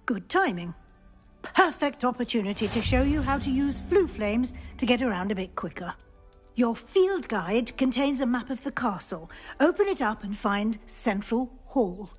Good timing. Perfect opportunity to show you how to use flue flames to get around a bit quicker. Your field guide contains a map of the castle. Open it up and find Central Hall.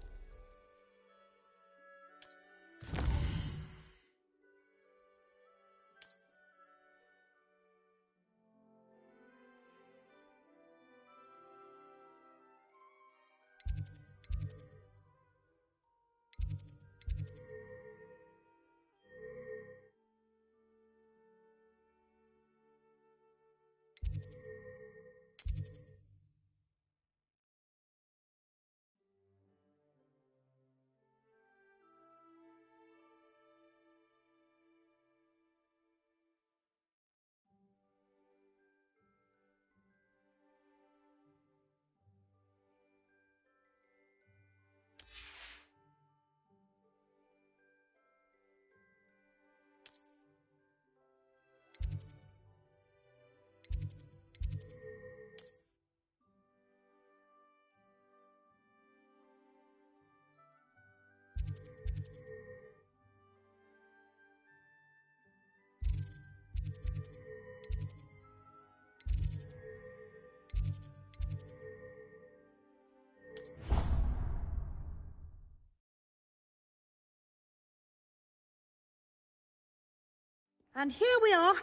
And here we are.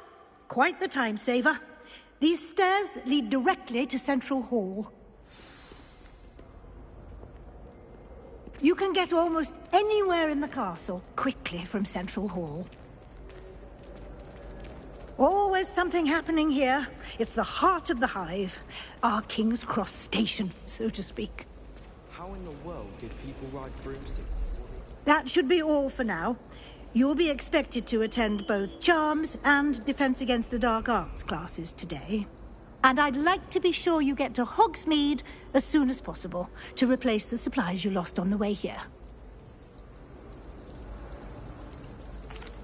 Quite the time saver. These stairs lead directly to Central Hall. You can get almost anywhere in the castle quickly from Central Hall. Always something happening here. It's the heart of the Hive. Our King's Cross station, so to speak. How in the world did people ride broomsticks? That should be all for now. You'll be expected to attend both Charms and Defense Against the Dark Arts classes today. And I'd like to be sure you get to Hogsmeade as soon as possible to replace the supplies you lost on the way here.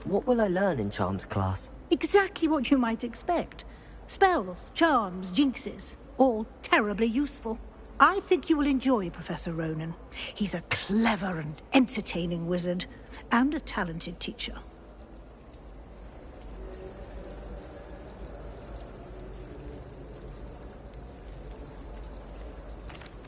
What will I learn in Charms class? Exactly what you might expect. Spells, charms, jinxes, all terribly useful. I think you will enjoy Professor Ronen. He's a clever and entertaining wizard, and a talented teacher.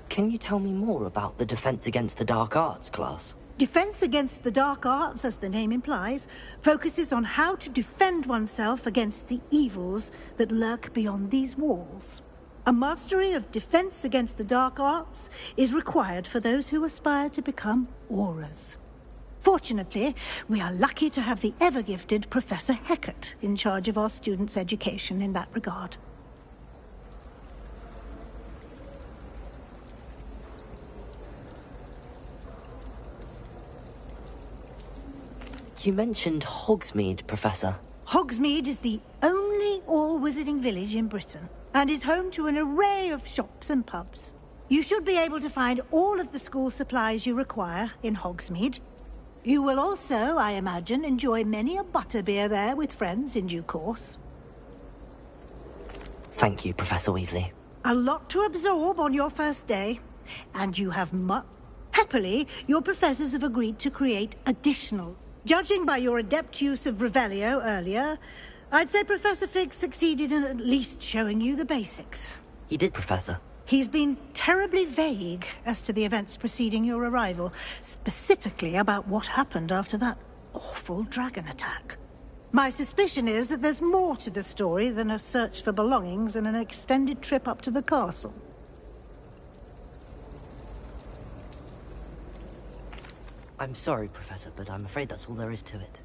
Can you tell me more about the Defense Against the Dark Arts class? Defense Against the Dark Arts, as the name implies, focuses on how to defend oneself against the evils that lurk beyond these walls. A mastery of Defense Against the Dark Arts is required for those who aspire to become Aurors. Fortunately, we are lucky to have the ever-gifted Professor Hecat in charge of our students' education in that regard. You mentioned Hogsmeade, Professor. Hogsmeade is the only all-wizarding village in Britain, and is home to an array of shops and pubs. You should be able to find all of the school supplies you require in Hogsmeade. You will also, I imagine, enjoy many a butterbeer there with friends in due course. Thank you, Professor Weasley. A lot to absorb on your first day, and you have Happily, your professors have agreed to create additional. Judging by your adept use of Revelio earlier, I'd say Professor Fig succeeded in at least showing you the basics. He did, Professor. He's been terribly vague as to the events preceding your arrival, specifically about what happened after that awful dragon attack. My suspicion is that there's more to the story than a search for belongings and an extended trip up to the castle. I'm sorry, Professor, but I'm afraid that's all there is to it.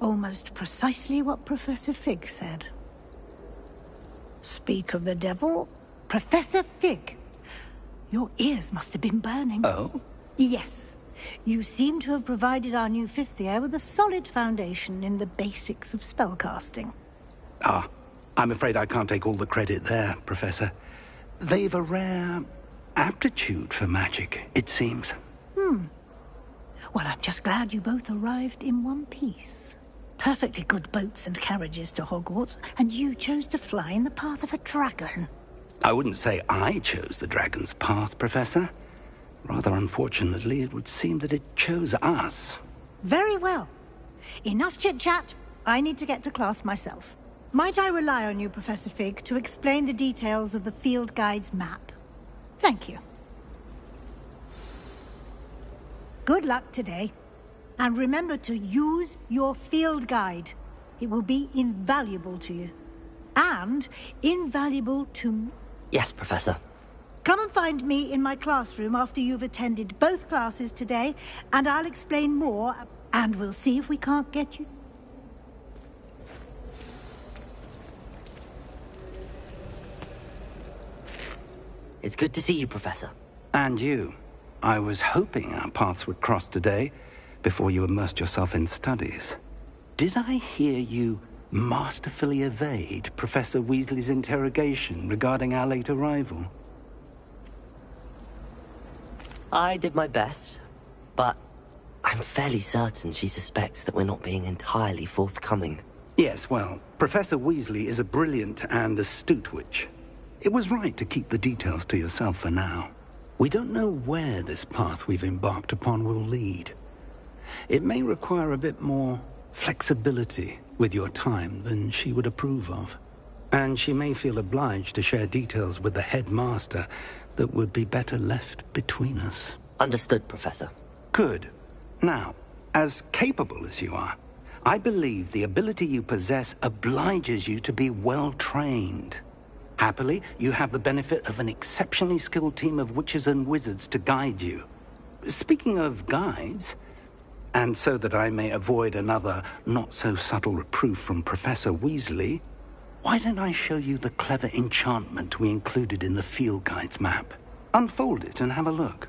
Almost precisely what Professor Fig said. Speak of the devil, Professor Fig. Your ears must have been burning. Oh? Yes. You seem to have provided our new fifth year with a solid foundation in the basics of spellcasting. Ah, I'm afraid I can't take all the credit there, Professor. They've a rare aptitude for magic, it seems. Well, I'm just glad you both arrived in one piece. Perfectly good boats and carriages to Hogwarts, and you chose to fly in the path of a dragon. I wouldn't say I chose the dragon's path, Professor. Rather unfortunately, it would seem that it chose us. Very well. Enough chit-chat. I need to get to class myself. Might I rely on you, Professor Fig, to explain the details of the field guide's map? Thank you. Good luck today. And remember to use your field guide. It will be invaluable to you. And invaluable to me. Yes, Professor. Come and find me in my classroom after you've attended both classes today, and I'll explain more, and we'll see if we can't get you. It's good to see you, Professor. And you. I was hoping our paths would cross today, before you immersed yourself in studies. Did I hear you masterfully evade Professor Weasley's interrogation regarding our late arrival? I did my best, but I'm fairly certain she suspects that we're not being entirely forthcoming. Yes, well, Professor Weasley is a brilliant and astute witch. It was right to keep the details to yourself for now. We don't know where this path we've embarked upon will lead. It may require a bit more flexibility with your time than she would approve of. And she may feel obliged to share details with the headmaster that would be better left between us. Understood, Professor. Good. Now, as capable as you are, I believe the ability you possess obliges you to be well-trained. Happily, you have the benefit of an exceptionally skilled team of witches and wizards to guide you. Speaking of guides, and so that I may avoid another not-so-subtle reproof from Professor Weasley, why don't I show you the clever enchantment we included in the field guide's map? Unfold it and have a look.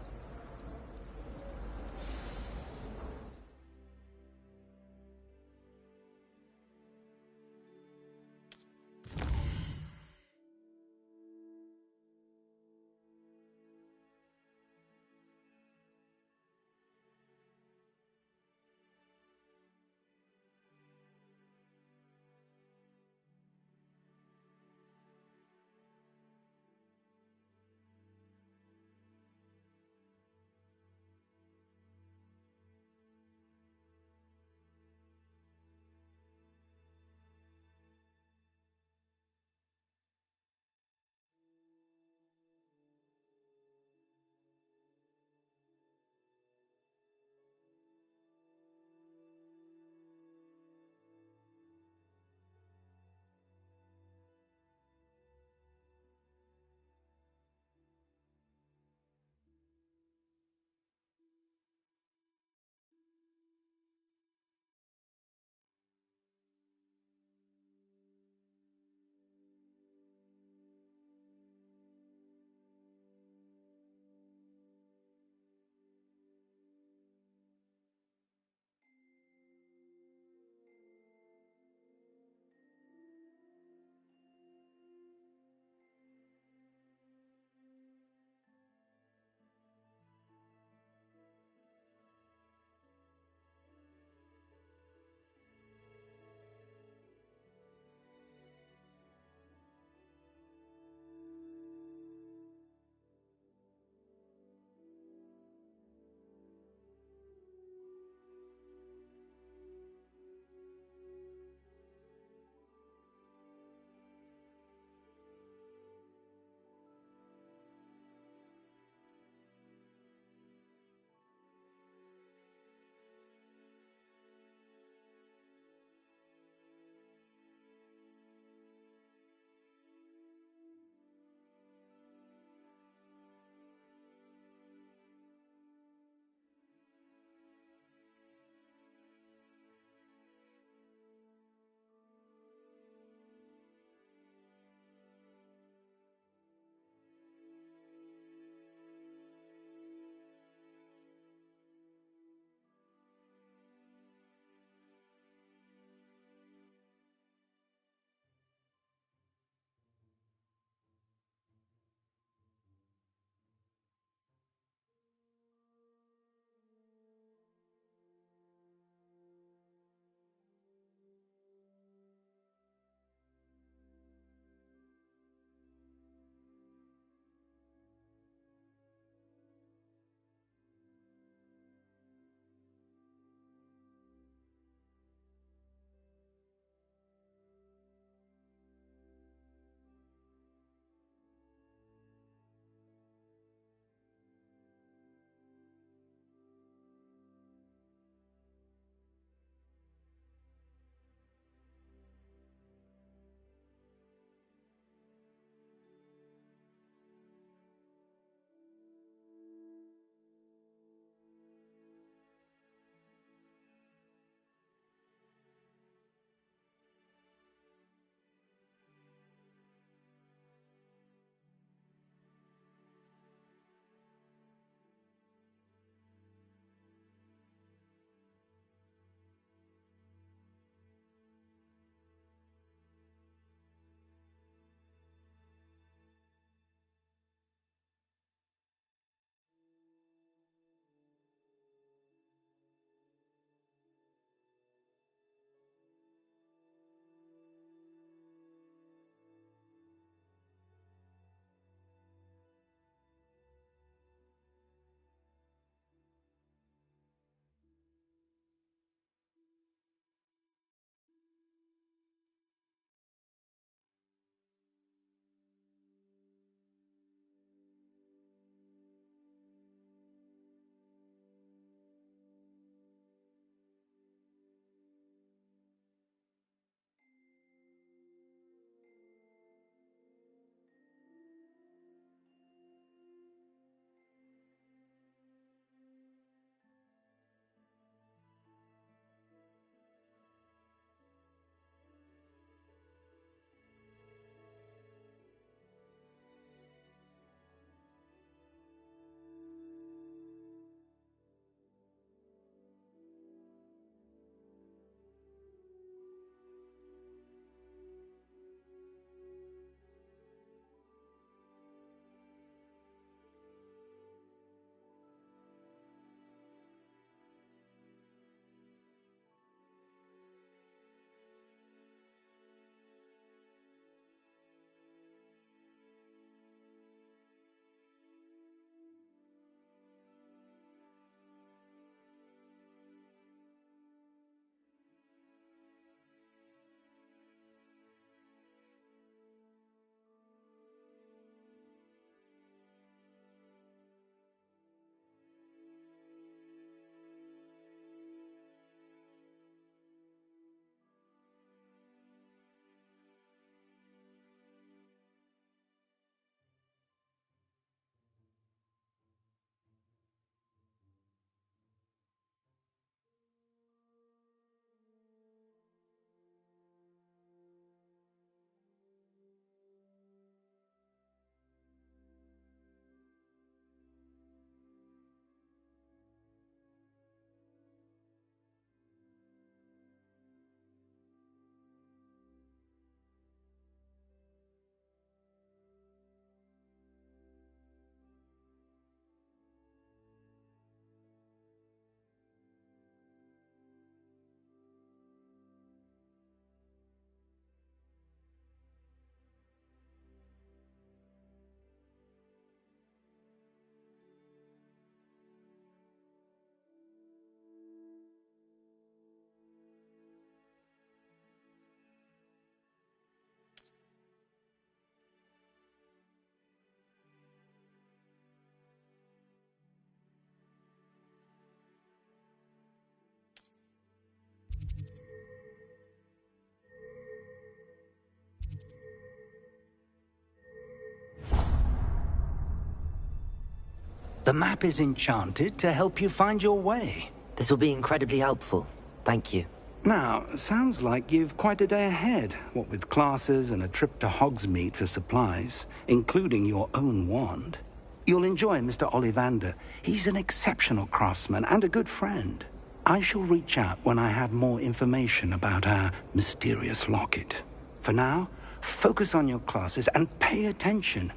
map is enchanted to help you find your way. This will be incredibly helpful. Thank you. Now, sounds like you've quite a day ahead, what with classes and a trip to Hogsmeade for supplies, including your own wand. You'll enjoy Mr. Ollivander. He's an exceptional craftsman and a good friend. I shall reach out when I have more information about our mysterious locket. For now, focus on your classes and pay attention.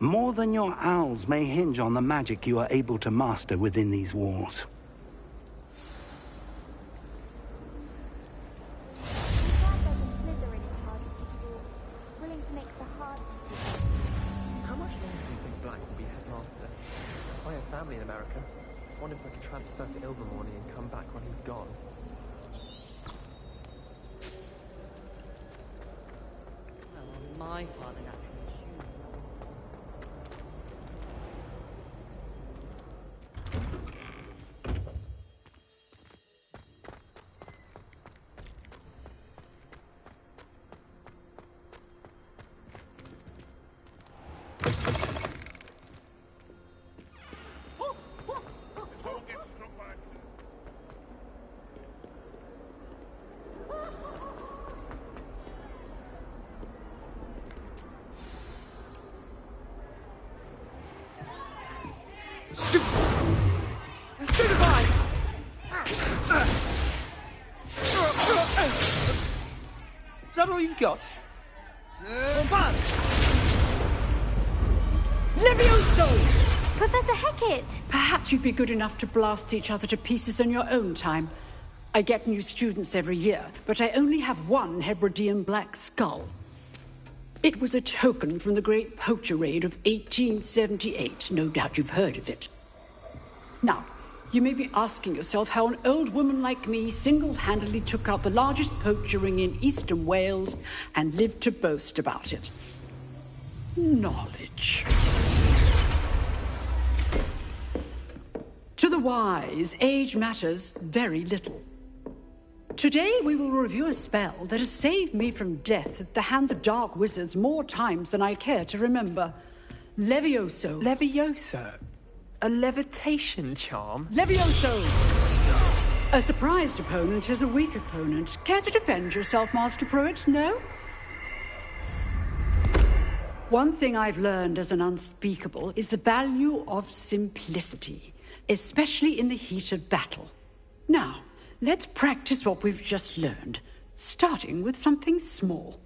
More than your owls may hinge on the magic you are able to master within these walls. How much longer do you think Black will be headmaster? I have family in America. Wonder if I can transfer to Ilvermorny and come back when he's gone. Well, my father actually chooses. Stupefy! Is that all you've got? Levioso! Professor Hecat! Perhaps you'd be good enough to blast each other to pieces in your own time. I get new students every year, but I only have one Hebridean black skull. It was a token from the Great Poacher Raid of 1878. No doubt you've heard of it. Now, you may be asking yourself how an old woman like me single-handedly took out the largest poacher ring in eastern Wales and lived to boast about it. Knowledge. To the wise, age matters very little. Today we will review a spell that has saved me from death at the hands of dark wizards more times than I care to remember. Levioso. Levioso? A levitation charm? Levioso! A surprised opponent is a weak opponent. Care to defend yourself, Master Pruitt? No? One thing I've learned as an unspeakable is the value of simplicity, especially in the heat of battle. Now, let's practice what we've just learned, starting with something small.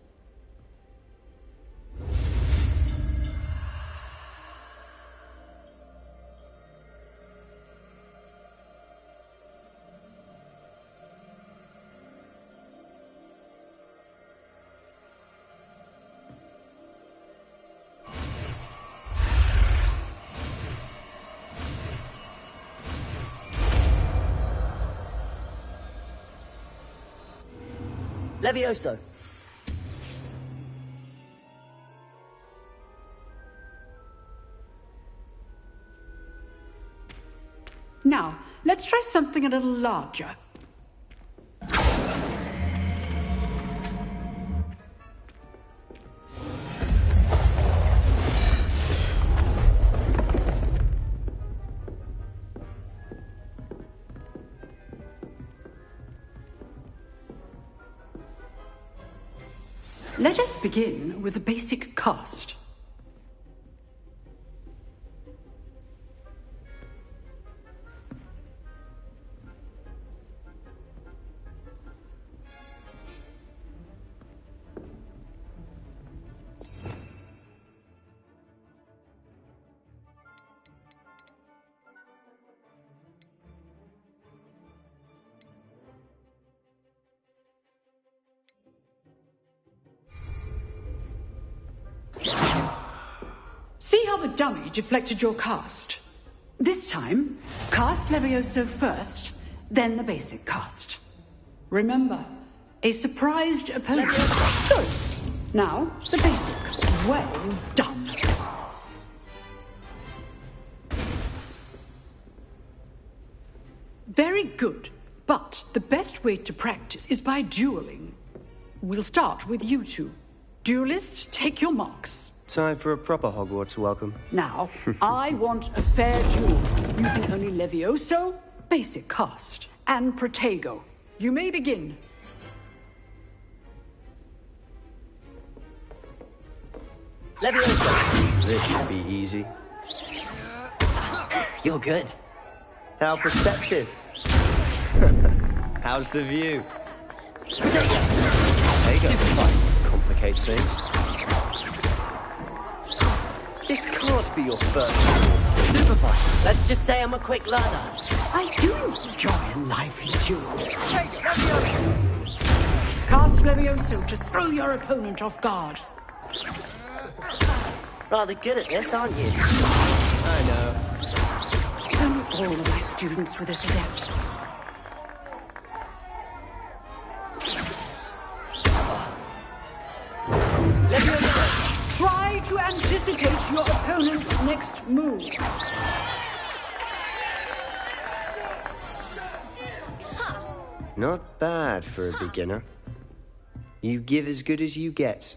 Levioso! Now, let's try something a little larger. Let us begin with the basic cast. See how the dummy deflected your cast? This time, cast Levioso first, then the basic cast. Remember, a surprised opponent. Good. Now, the basic. Well done. Very good. But the best way to practice is by dueling. We'll start with you two. Duelists, take your marks. Time for a proper Hogwarts welcome. Now, I want a fair duel, using only Levioso, basic cast, and Protego. You may begin. Leviosa! This should be easy. You're good. How perceptive. How's the view? There you go. Complicates things. This can't be your first duel. Stupefy. Let's just say I'm a quick learner. I do enjoy a lively duel. Cast Levioso to throw your opponent off guard. Rather good at this, aren't you? I know. Only all of my students were this adept. Try to anticipate your opponent's next move. Not bad for a beginner. You give as good as you get.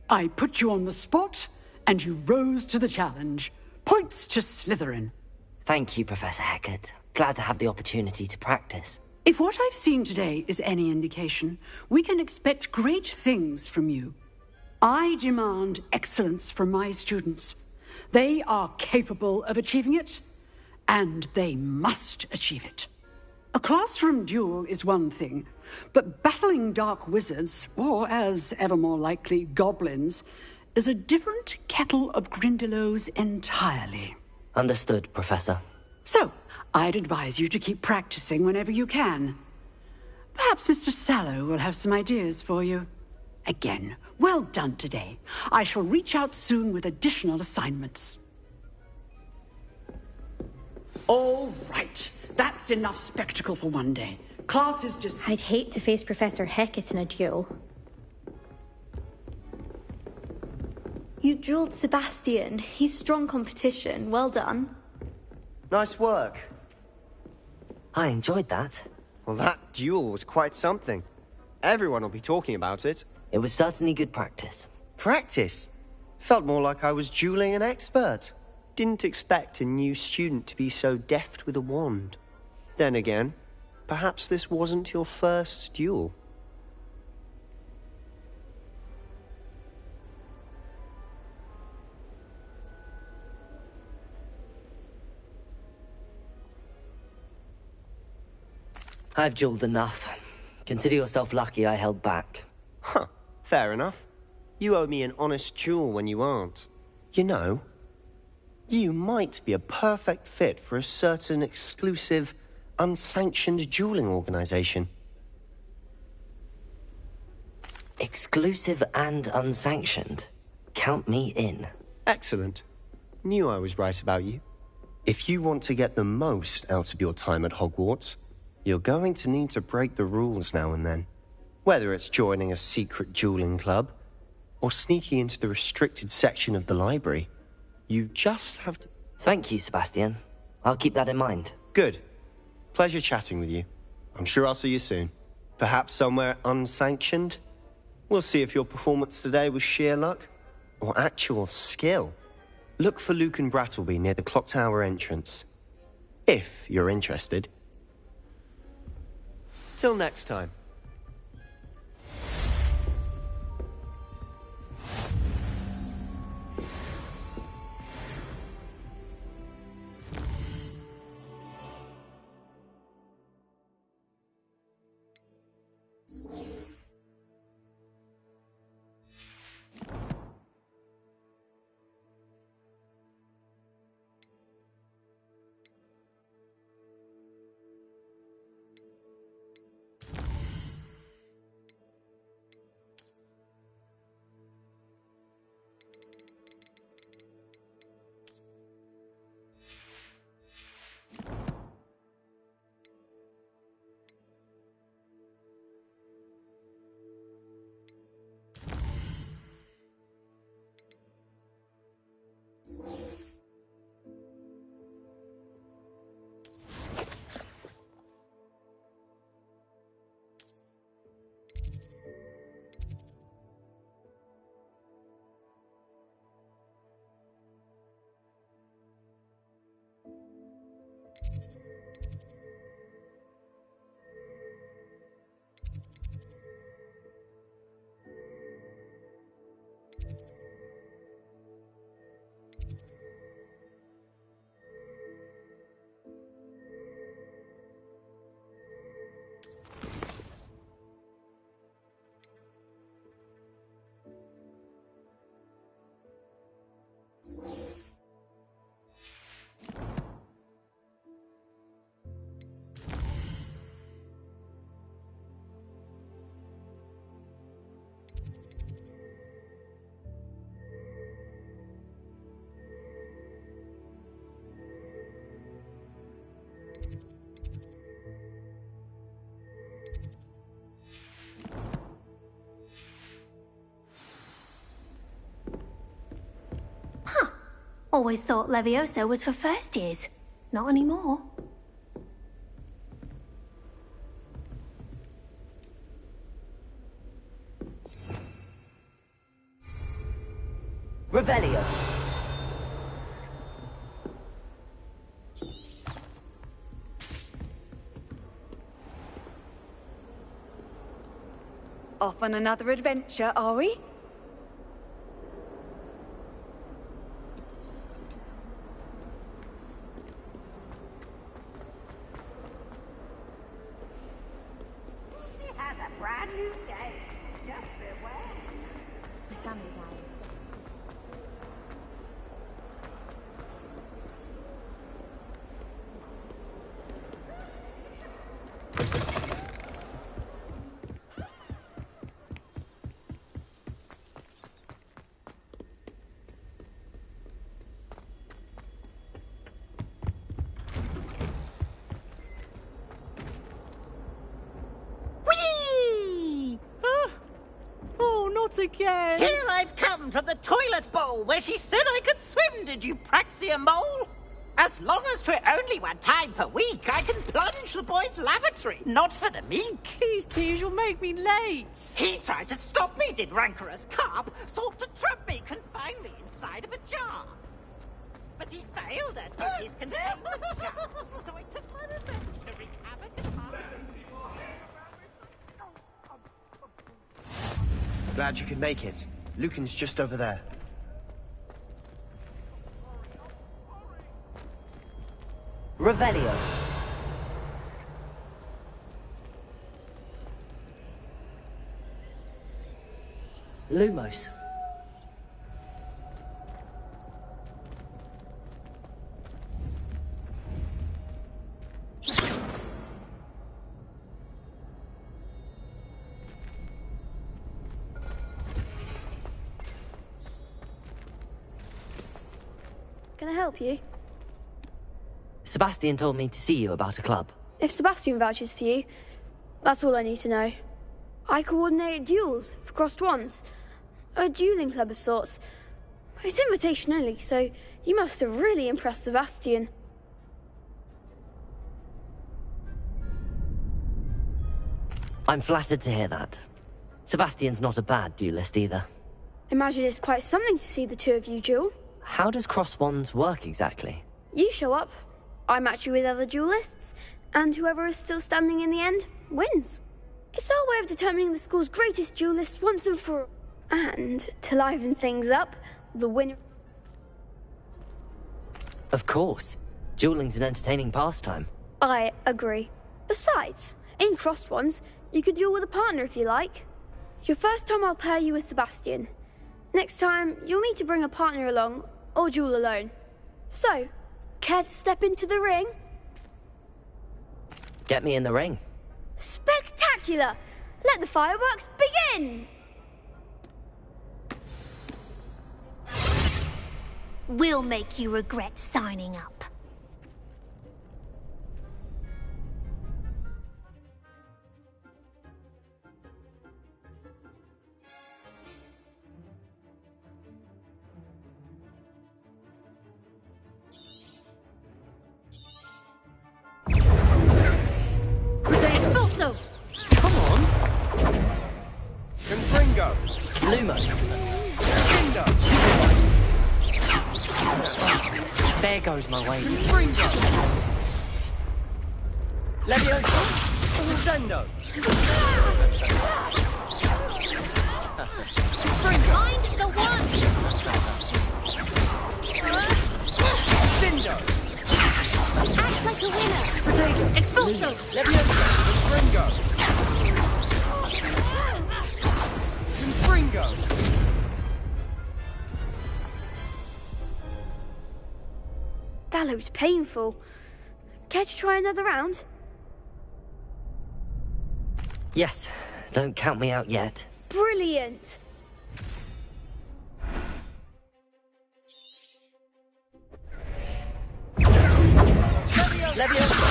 I put you on the spot, and you rose to the challenge. Points to Slytherin. Thank you, Professor Hecat. Glad to have the opportunity to practice. If what I've seen today is any indication, we can expect great things from you. I demand excellence from my students. They are capable of achieving it, and they must achieve it. A classroom duel is one thing, but battling dark wizards, or as ever more likely, goblins, is a different kettle of Grindylows entirely. Understood, Professor. So, I'd advise you to keep practicing whenever you can. Perhaps Mr. Sallow will have some ideas for you. Again, well done today. I shall reach out soon with additional assignments. All right. That's enough spectacle for one day. Class is just... I'd hate to face Professor Hecat in a duel. You dueled Sebastian. He's strong competition. Well done. Nice work. I enjoyed that. Well, that duel was quite something. Everyone will be talking about it. It was certainly good practice. Practice? Felt more like I was dueling an expert. Didn't expect a new student to be so deft with a wand. Then again, perhaps this wasn't your first duel. I've dueled enough. Consider yourself lucky I held back. Huh, fair enough. You owe me an honest duel when you aren't. You know, you might be a perfect fit for a certain exclusive, unsanctioned dueling organization. Exclusive and unsanctioned? Count me in. Excellent. Knew I was right about you. If you want to get the most out of your time at Hogwarts, you're going to need to break the rules now and then. Whether it's joining a secret dueling club, or sneaking into the restricted section of the library, you just have to... Thank you, Sebastian. I'll keep that in mind. Good. Pleasure chatting with you. I'm sure I'll see you soon. Perhaps somewhere unsanctioned? We'll see if your performance today was sheer luck, or actual skill. Look for Lucan Brattleby near the clock tower entrance. If you're interested. Till next time. Always thought Levioso was for first years. Not anymore. Revelio. Off on another adventure, are we? It has a brand new day. Just beware. My family's out. Not again! Here I've come from the toilet bowl where she said I could swim, did you Praxia mole? As long as 'twere only 1 time per week, I can plunge the boy's lavatory, not for the meek. These peas will make me late. He tried to stop me, did rancorous carp, sought to trap me, confine me inside of a jar. But he failed us with his containment jar, so I took my revenge to wreak havoc and harm. Glad you could make it. Lucan's just over there. Revelio. Lumos. Can I help you? Sebastian told me to see you about a club. If Sebastian vouches for you, that's all I need to know. I coordinate duels for crossed wands. A dueling club of sorts. It's invitation only, so you must have really impressed Sebastian. I'm flattered to hear that. Sebastian's not a bad duelist either. Imagine it's quite something to see the two of you duel. How does cross wands work exactly? You show up, I match you with other duelists, and whoever is still standing in the end wins. It's our way of determining the school's greatest duelist once and for all. And, to liven things up, the winner... Of course. Dueling's an entertaining pastime. I agree. Besides, in crossed ones, you could duel with a partner if you like. Your first time I'll pair you with Sebastian. Next time, you'll need to bring a partner along, or duel alone. So, care to step into the ring? Get me in the ring. Spectacular! Let the fireworks begin! We'll make you regret signing up. Come on! Confringo! Lumos! Cinder! There goes my way. Confringo! Levioso! Crescendo! Find the one! Cinder! Act like a winner! Expulso! Levioso! Confringo! Confringo! That looks painful. Care to try another round? Yes, don't count me out yet. Brilliant! Levioso!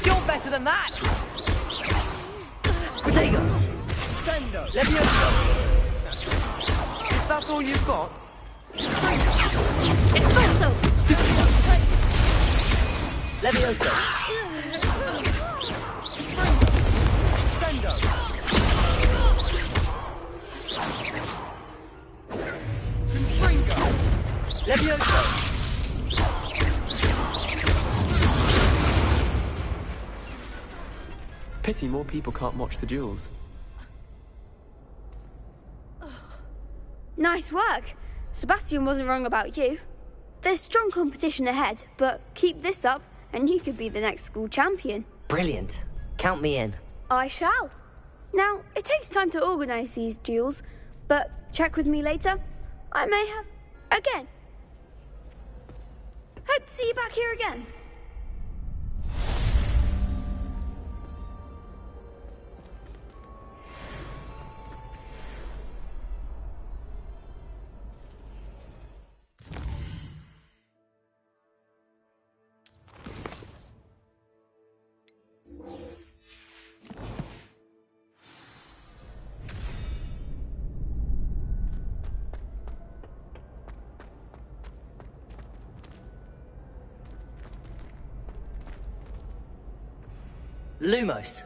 You're better than that! Protego! Sendo! Levioso! you've got? Expulso! Levioso! Sendo! Confringo! Levioso! Pity more people can't watch the duels. Nice work. Sebastian wasn't wrong about you. There's strong competition ahead, but keep this up and you could be the next school champion. Brilliant. Count me in. I shall. Now, it takes time to organise these duels, but check with me later. I may have... again. Hope to see you back here again. Lumos.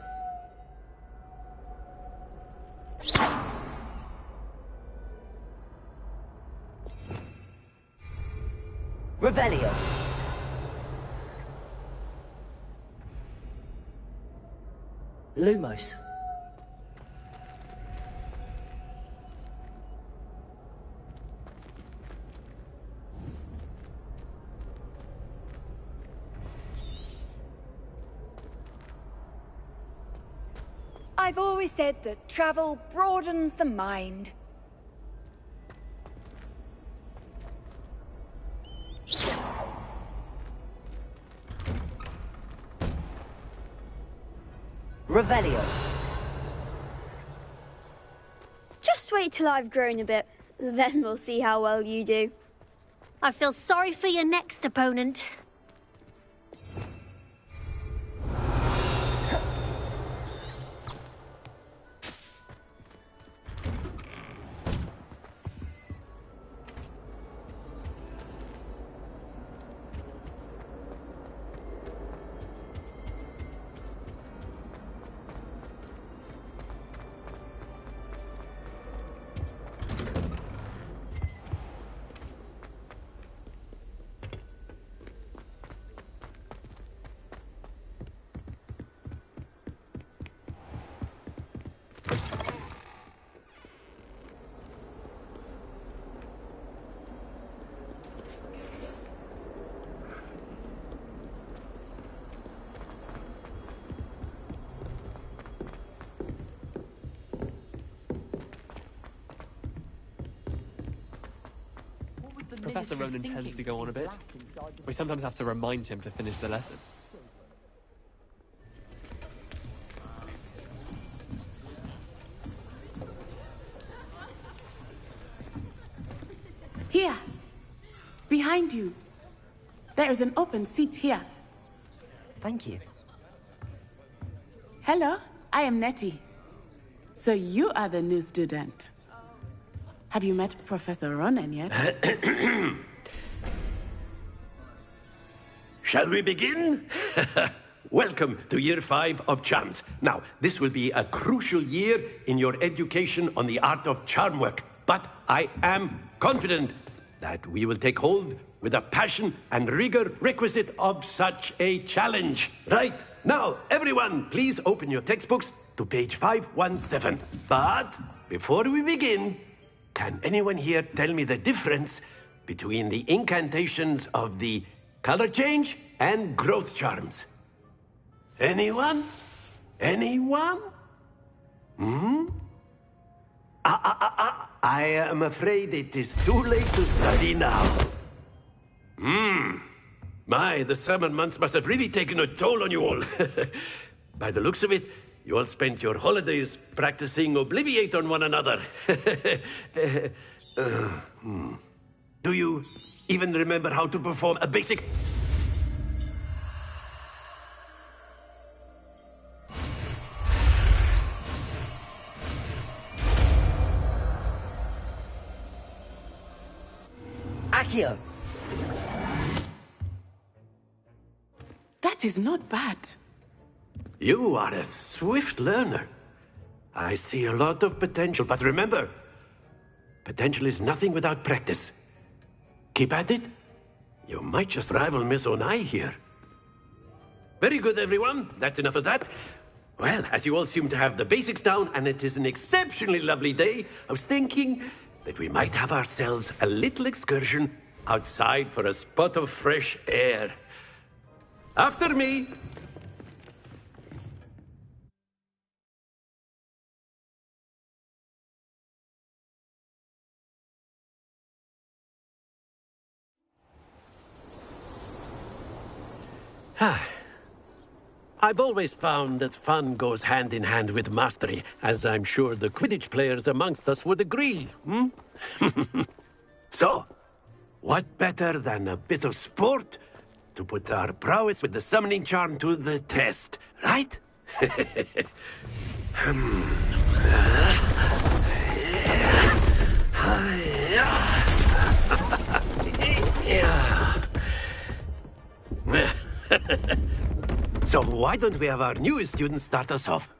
Revelio. Lumos. I've always said that travel broadens the mind. Revelio. Just wait till I've grown a bit, then we'll see how well you do. I feel sorry for your next opponent. Professor Ronan tends to go on a bit. We sometimes have to remind him to finish the lesson. Here. Behind you. There is an open seat here. Thank you. Hello, I am Nettie. So you are the new student. Have you met Professor Ronan yet? Shall we begin? Welcome to Year 5 of Charms. Now, this will be a crucial year in your education on the art of charm work, but I am confident that we will take hold with the passion and rigor requisite of such a challenge. Right, now, everyone, please open your textbooks to page 517. But before we begin, can anyone here tell me the difference between the incantations of the color change and growth charms? Anyone? Anyone? I am afraid it is too late to study now. My, the summer months must have really taken a toll on you all. By the looks of it, you all spent your holidays practicing Obliviate on one another. Do you even remember how to perform a basic... Accio! That is not bad. You are a swift learner. I see a lot of potential, but remember, potential is nothing without practice. Keep at it. You might just rival Miss Onai here. Very good, everyone. That's enough of that. Well, as you all seem to have the basics down, and it is an exceptionally lovely day, I was thinking that we might have ourselves a little excursion outside for a spot of fresh air. After me! I've always found that fun goes hand in hand with mastery, as I'm sure the Quidditch players amongst us would agree, So, what better than a bit of sport to put our prowess with the summoning charm to the test, right? So why don't we have our newest student start us off?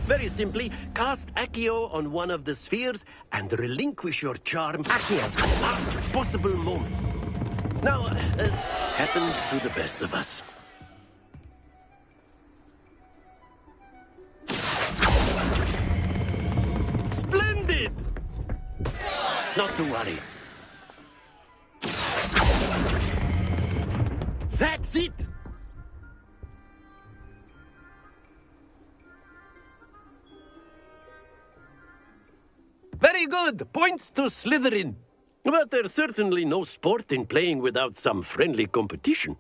Very simply, cast Accio on one of the spheres and relinquish your charm Accio at the last possible moment. Now, happens to the best of us. Splendid! Not to worry. That's it! Very good! Points to Slytherin. But there's certainly no sport in playing without some friendly competition.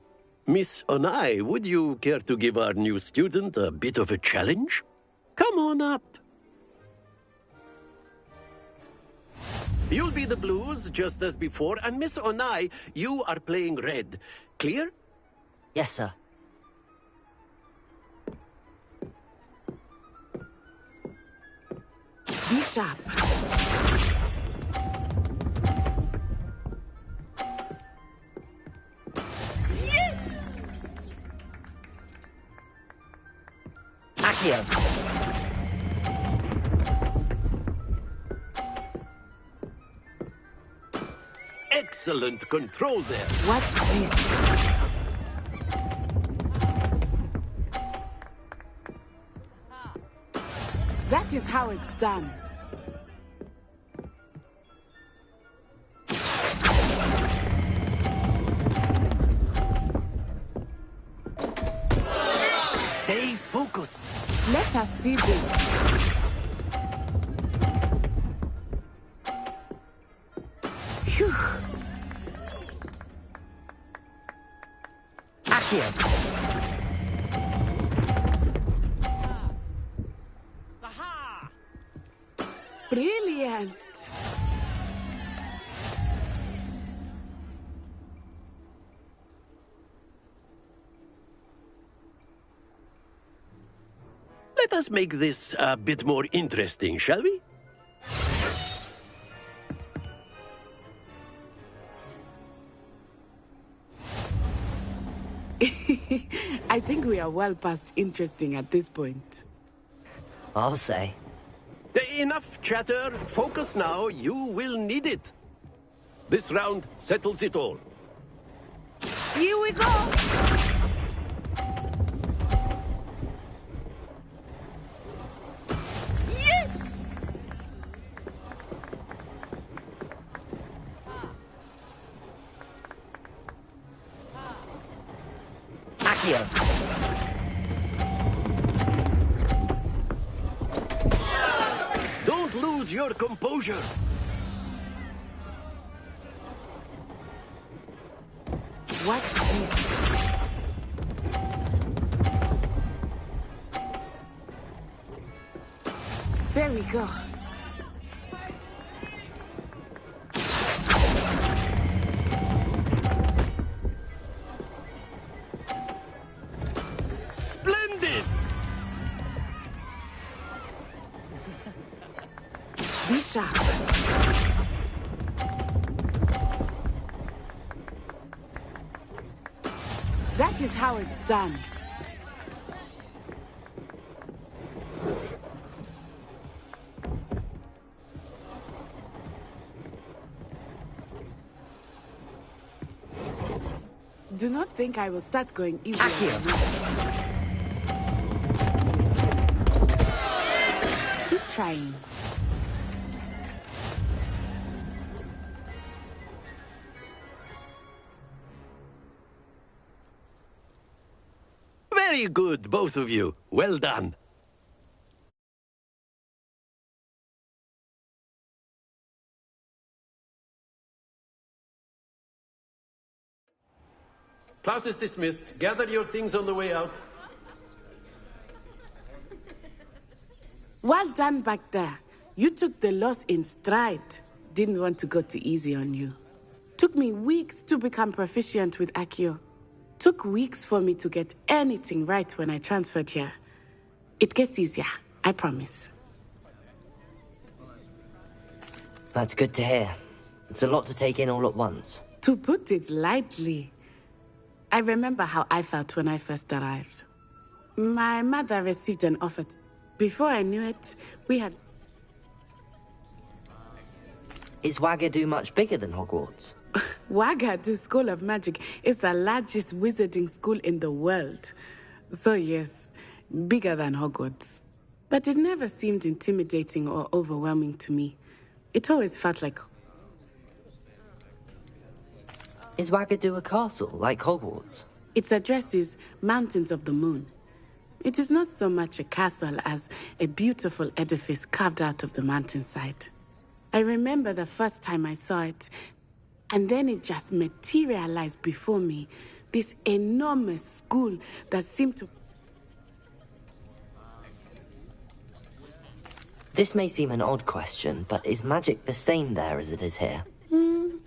Miss Onai, would you care to give our new student a bit of a challenge? Come on up. You'll be the blues, just as before, and Miss Onai, you are playing red. Clear? Yes, sir. Be sharp. Yes! Accio! Excellent control there. Watch this. That is how it's done. Stay focused. Let us see this. Phew. Accio! Brilliant! Let us make this a bit more interesting, shall we? I think we are well past interesting at this point. I'll say. Enough chatter. Focus now. You will need it. This round settles it all. Here we go! Yes! Accio! Don't lose your composure. Watch this. There we go. Splendid! sharp. That is how it's done. Do not think I will start going easy. Keep trying. Very good, both of you. Well done. Class is dismissed. Gather your things on the way out. Well done back there. You took the loss in stride. Didn't want to go too easy on you. Took me weeks to become proficient with Accio. Took weeks for me to get anything right when I transferred here. It gets easier, I promise. That's good to hear. It's a lot to take in all at once. To put it lightly, I remember how I felt when I first arrived. My mother received an offer. Before I knew it, we had... Is Wagadu much bigger than Hogwarts? Wagadu School of Magic is the largest wizarding school in the world. So yes, bigger than Hogwarts. But it never seemed intimidating or overwhelming to me. It always felt like... Is Wagadu a castle, like Hogwarts? Its address is Mountains of the Moon. It is not so much a castle as a beautiful edifice carved out of the mountainside. I remember the first time I saw it, and then it just materialized before me. This enormous school that seemed to... This may seem an odd question, but is magic the same there as it is here?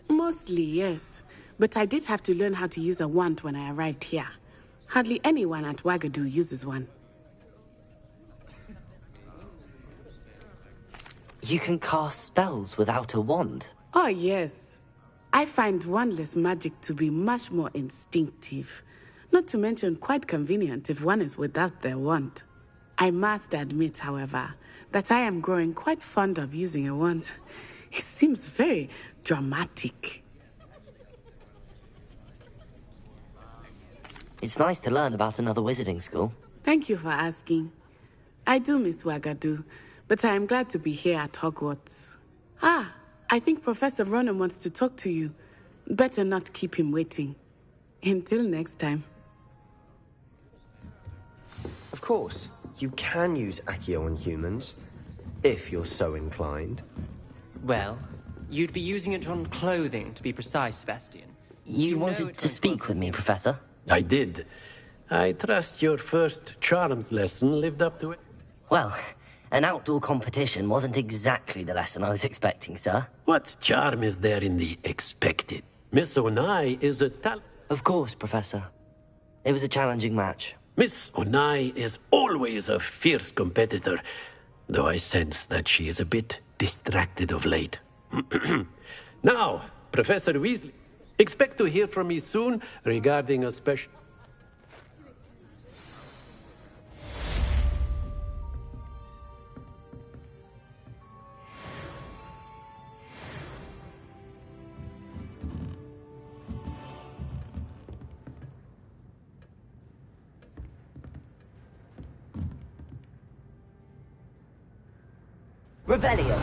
Mostly, yes. But I did have to learn how to use a wand when I arrived here. Hardly anyone at Wagadu uses one. You can cast spells without a wand? Oh, yes. I find wandless magic to be much more instinctive. Not to mention quite convenient if one is without their wand. I must admit, however, that I am growing quite fond of using a wand. It seems very dramatic. It's nice to learn about another wizarding school. Thank you for asking. I do miss Wagadu, but I am glad to be here at Hogwarts. Ah, I think Professor Ronen wants to talk to you. Better not keep him waiting. Until next time. Of course, you can use Accio on humans, if you're so inclined. Well, you'd be using it on clothing, to be precise, Sebastian. You wanted to speak with me, Professor? I did. I trust your first charms lesson lived up to it. Well, an outdoor competition wasn't exactly the lesson I was expecting, sir. What charm is there in the expected? Miss Onai is a Of course, Professor. It was a challenging match. Miss Onai is always a fierce competitor, though I sense that she is a bit distracted of late. Now, Professor Weasley, expect to hear from me soon regarding a special... Revelio.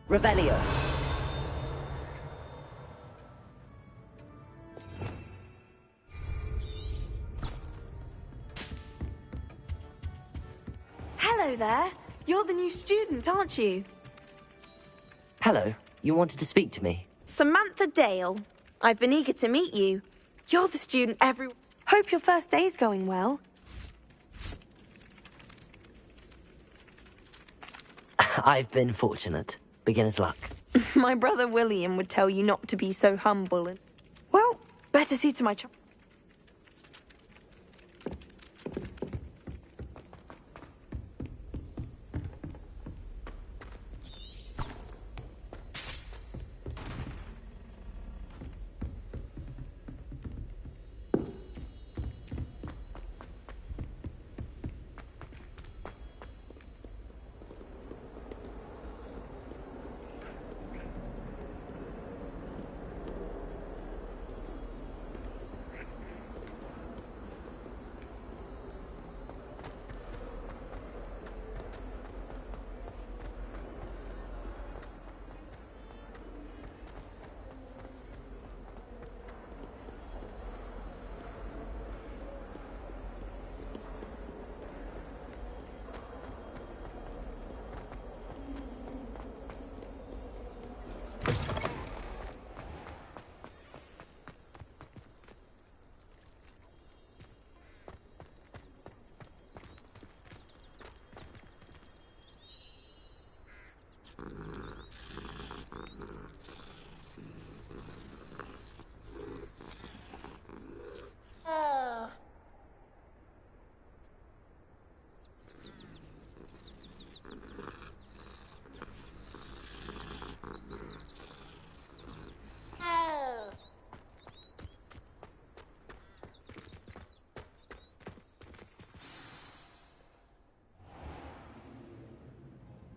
Revelio. Hello there. You're the new student, aren't you? Hello. You wanted to speak to me? Samantha Dale. I've been eager to meet you. You're the student Hope your first day's going well. I've been fortunate. Beginner's luck. My brother William would tell you not to be so humble and... Well, better see to my child.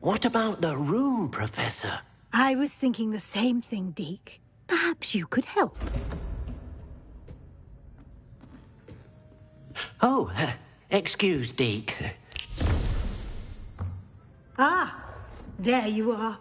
What about the room, Professor? I was thinking the same thing, Deke. Perhaps you could help. Oh, excuse, Deke. Ah, there you are.